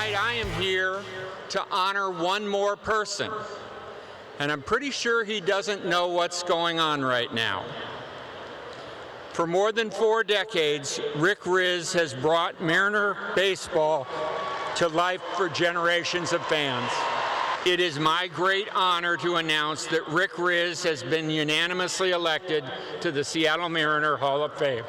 tonight I am here to honor one more person, and I'm pretty sure he doesn't know what's going on right now. For more than 4 decades, Rick Rizzs has brought Mariner baseball to life for generations of fans. It is my great honor to announce that Rick Rizzs has been unanimously elected to the Seattle Mariner Hall of Fame.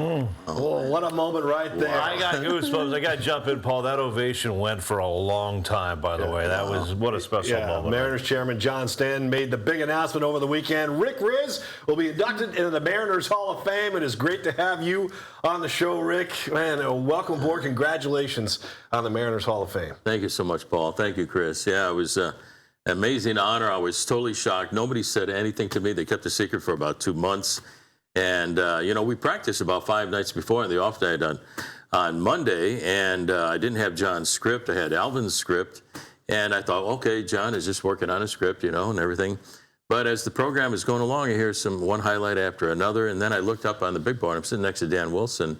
Oh, what a moment right there. Well, I got goosebumps. I got to jump in, Paul. That ovation went for a long time, by the way. That was, what a special moment. Mariners chairman John Stanton made the big announcement over the weekend. Rick Rizzs will be inducted into the Mariners Hall of Fame. It is great to have you on the show, Rick. Man, welcome aboard. Congratulations on the Mariners Hall of Fame. Thank you so much, Paul. Thank you, Chris. Yeah, it was an amazing honor. I was totally shocked. Nobody said anything to me. They kept the secret for about 2 months. And, you know, we practiced about 5 nights before on the off night on Monday, and I didn't have John's script. I had Alvin's script, and I thought, okay, John is just working on a script, you know, and everything. But as the program is going along, I hear one highlight after another, and then I looked up on the big board. I'm sitting next to Dan Wilson,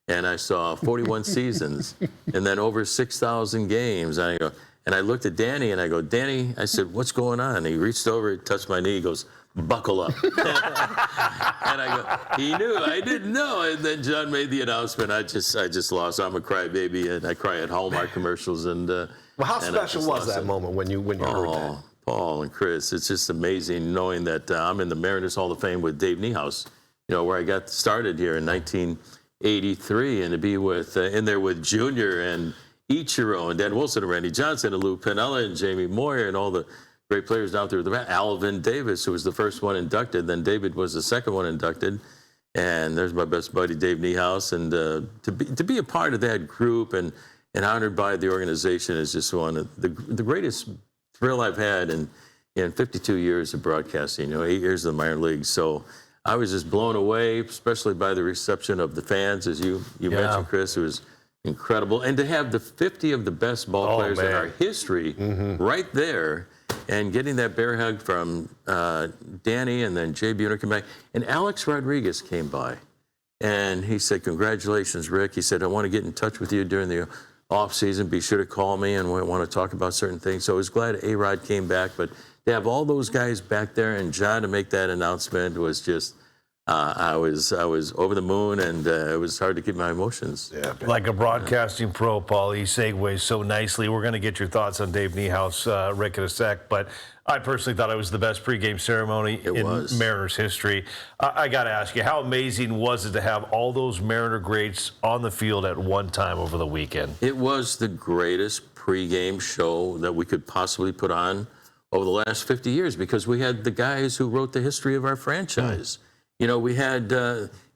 and I saw 41 seasons, and then over 6,000 games. And I looked at Danny, and I go, Danny, I said, what's going on? And he reached over, he touched my knee, he goes, buckle up. And I go, he knew, I didn't know. And then John made the announcement. I just lost. I'm a crybaby, and I cry at Hallmark commercials. And well, how special was that moment when you heard that? Paul and Chris, it's just amazing knowing that I'm in the Mariners Hall of Fame with Dave Niehaus, you know, where I got started here in 1983, and to be with in there with Junior and Ichiro and Dan Wilson and Randy Johnson and Lou Piniella and Jamie Moyer and all the great players down there. Alvin Davis, who was the first one inducted. Then David was the second one inducted. And there's my best buddy, Dave Niehaus. And to be a part of that group and honored by the organization is just one of the greatest thrill I've had in 52 years of broadcasting, you know, 8 years of the minor leagues. So I was just blown away, especially by the reception of the fans, as you mentioned, Chris. It was incredible. And to have the 50 of the best ball players in our history right there, and getting that bear hug from Danny, and then Jay Buhner came back. And Alex Rodriguez came by, and he said, congratulations, Rick. He said, I want to get in touch with you during the off season. Be sure to call me, and we want to talk about certain things. So I was glad A-Rod came back. But to have all those guys back there and John to make that announcement was just, I was over the moon, and it was hard to keep my emotions. Yeah, like a broadcasting pro, Paul, he segues so nicely. We're going to get your thoughts on Dave Niehaus, Rick, in a sec, but I personally thought it was the best pregame ceremony in Mariners history. I got to ask you, how amazing was it to have all those Mariner greats on the field at one time over the weekend? It was the greatest pregame show that we could possibly put on over the last 50 years, because we had the guys who wrote the history of our franchise. You know, we had,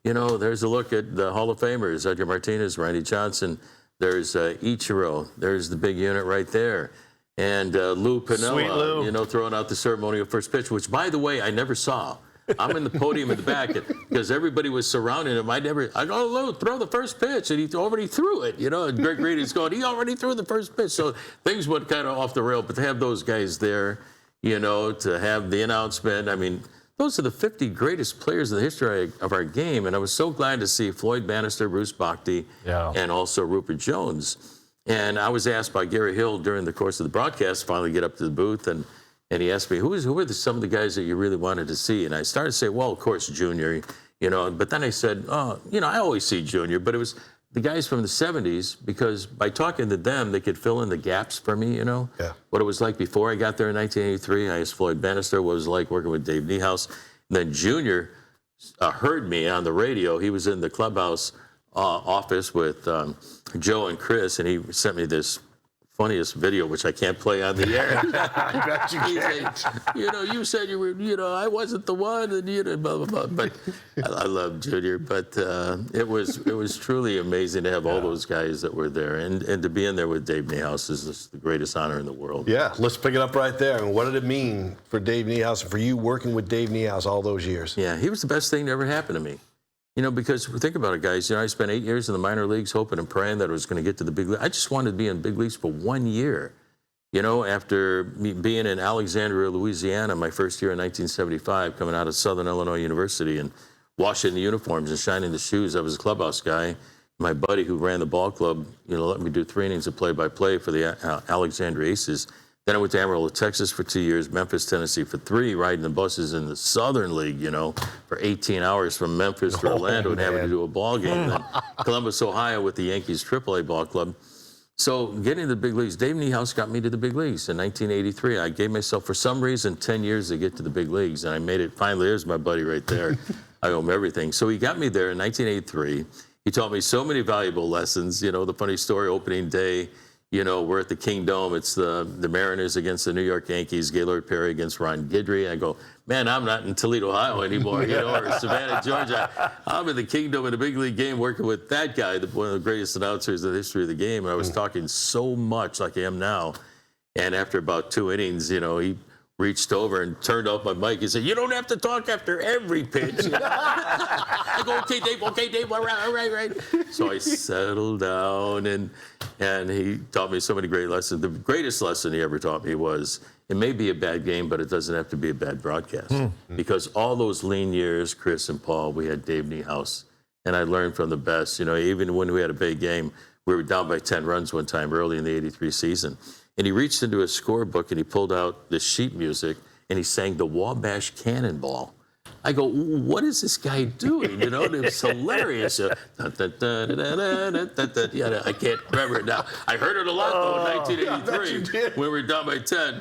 you know, there's a look at the Hall of Famers, Edgar Martinez, Randy Johnson. There's Ichiro. There's the big unit right there. And Lou Piniella, you know, throwing out the ceremonial first pitch, which, by the way, I never saw. I'm in the podium in the back because everybody was surrounding him. I go, Lou, throw the first pitch. And he already threw it, you know. And Greg Reedy's going, he already threw the first pitch. So things went kind of off the rail. But to have those guys there, you know, to have the announcement, I mean, those are the 50 greatest players in the history of our game. And I was so glad to see Floyd Bannister, Bruce Bochy, and also Rupert Jones. And I was asked by Gary Hill during the course of the broadcast, finally get up to the booth, and he asked me, who were some of the guys that you really wanted to see? And I started to say, well, of course, Junior, you know. But then I said, oh, you know, I always see Junior, but it was the guys from the 70s, because by talking to them, they could fill in the gaps for me, you know, what it was like before I got there in 1983. I asked Floyd Bannister what it was like working with Dave Niehaus. And then Junior heard me on the radio. He was in the clubhouse office with Joe and Chris, and he sent me this funniest video, which I can't play on the air. I bet you can't. You know, you said you were, you know, I wasn't the one, and you know, blah, blah, blah. But I love Junior. But it was truly amazing to have all those guys that were there. And to be in there with Dave Niehaus is just the greatest honor in the world. Yeah, let's pick it up right there. And what did it mean for Dave Niehaus and for you working with Dave Niehaus all those years? Yeah, he was the best thing that ever happened to me. You know, because think about it, guys. You know, I spent 8 years in the minor leagues hoping and praying that I was going to get to the big league. I just wanted to be in big leagues for 1 year. You know, after me being in Alexandria, Louisiana, my first year in 1975, coming out of Southern Illinois University and washing the uniforms and shining the shoes. I was a clubhouse guy. My buddy who ran the ball club, let me do 3 innings of play-by-play for the Alexandria Aces. Then I went to Amarillo, Texas for 2 years, Memphis, Tennessee for 3, riding the buses in the Southern League, for 18 hours from Memphis to Orlando and having to do a ball game. Then Columbus, Ohio with the Yankees AAA ball club. So getting to the big leagues, Dave Niehaus got me to the big leagues in 1983. I gave myself, for some reason, 10 years to get to the big leagues, and I made it. Finally, there's my buddy right there. I owe him everything. So he got me there in 1983. He taught me so many valuable lessons. The funny story, opening day, we're at the Kingdome. It's the Mariners against the New York Yankees, Gaylord Perry against Ron Guidry. I go, man, I'm not in Toledo, Ohio anymore, or Savannah, Georgia. I'm in the Kingdome in a big league game working with that guy, one of the greatest announcers in the history of the game. And I was talking so much like I am now. And after about 2 innings, he reached over and turned off my mic. He said, "You don't have to talk after every pitch." I go, okay, Dave, all right. So I settled down, and he taught me so many great lessons. The greatest lesson he ever taught me was, it may be a bad game, but it doesn't have to be a bad broadcast. Because all those lean years, Chris and Paul, we had Dave Niehaus, and I learned from the best. Even when we had a big game, we were down by 10 runs one time early in the '83 season. And he reached into his scorebook and he pulled out the sheet music and he sang the Wabash Cannonball. I go, what is this guy doing? And it was hilarious. Yeah, I can't remember it now. I heard it a lot, though, in 1983 when we were down by 10.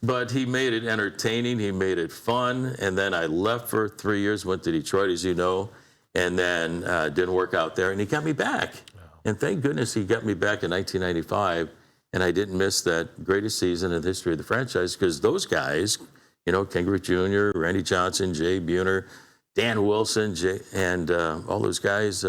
But he made it entertaining. He made it fun. And then I left for 3 years, went to Detroit, as you know, and then didn't work out there. And he got me back. And thank goodness he got me back in 1995. And I didn't miss that greatest season in the history of the franchise, because those guys, Ken Griffey Jr., Randy Johnson, Jay Buhner, Dan Wilson, and all those guys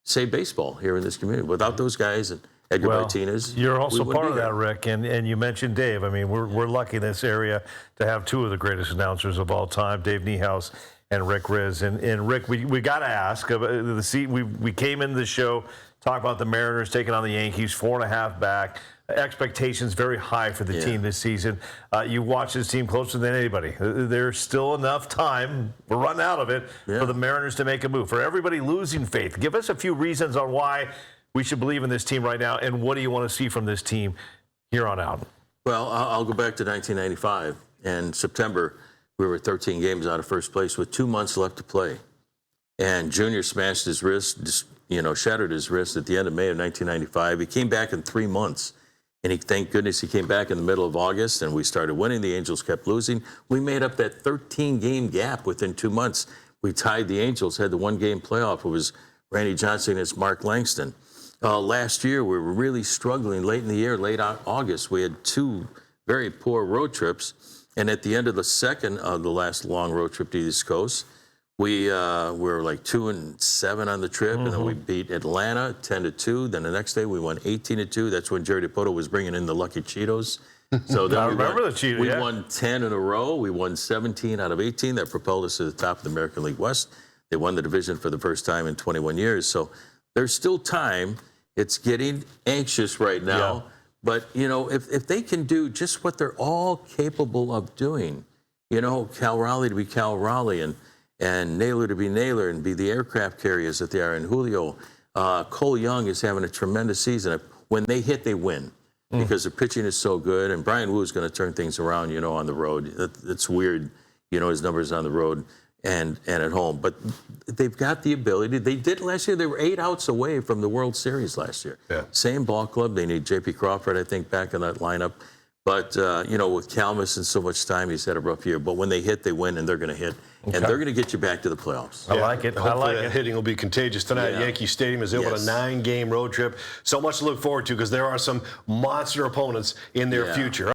saved baseball here in this community. Without those guys and Edgar Martinez, you're also part of that, Rick, and you mentioned Dave. I mean, we're lucky in this area to have 2 of the greatest announcers of all time, Dave Niehaus and Rick Rizzs. And Rick, we got to ask about the seat. We came into the show, talk about the Mariners taking on the Yankees, 4.5 back. Expectations very high for the team this season. You watch this team closer than anybody. There's still enough time, we're running out of it, for the Mariners to make a move. For everybody losing faith, give us a few reasons on why we should believe in this team right now, and what do you want to see from this team here on out? Well, I'll go back to 1995. In September, we were 13 games out of first place with 2 months left to play. And Junior smashed his wrist, shattered his wrist at the end of May of 1995. He came back in 3 months. And thank goodness he came back in the middle of August, and we started winning. The Angels kept losing. We made up that 13-game gap within 2 months. We tied the Angels, had the 1-game playoff. It was Randy Johnson against Mark Langston. Last year, we were really struggling late in the year, late August. We had 2 very poor road trips. And at the end of the second of the last long road trip to the East Coast, we were like 2-7 on the trip, and then we beat Atlanta 10-2. Then the next day we won 18-2. That's when Jerry DiPoto was bringing in the Lucky Cheetos. So then I remember the Cheetos. We won 10 in a row. We won 17 out of 18. That propelled us to the top of the American League West. They won the division for the first time in 21 years. So there's still time. It's getting anxious right now. Yeah. But if they can do just what they're all capable of doing, Cal Raleigh to be Cal Raleigh, and Naylor to be Naylor and be the aircraft carriers that they are. And Julio, Cole Young is having a tremendous season. When they hit, they win because the pitching is so good. And Brian Wu is going to turn things around, on the road. It's weird, his numbers on the road and at home. But they've got the ability. They did last year. They were 8 outs away from the World Series last year. Yeah. Same ball club. They need J.P. Crawford, I think, back in that lineup. But, with Cal missing so much time, he's had a rough year. But when they hit, they win, and they're going to hit. Okay. And they're going to get you back to the playoffs. I like it. Hopefully that hitting will be contagious tonight at Yankee Stadium as they win a 9-game road trip. So much to look forward to because there are some monster opponents in their future.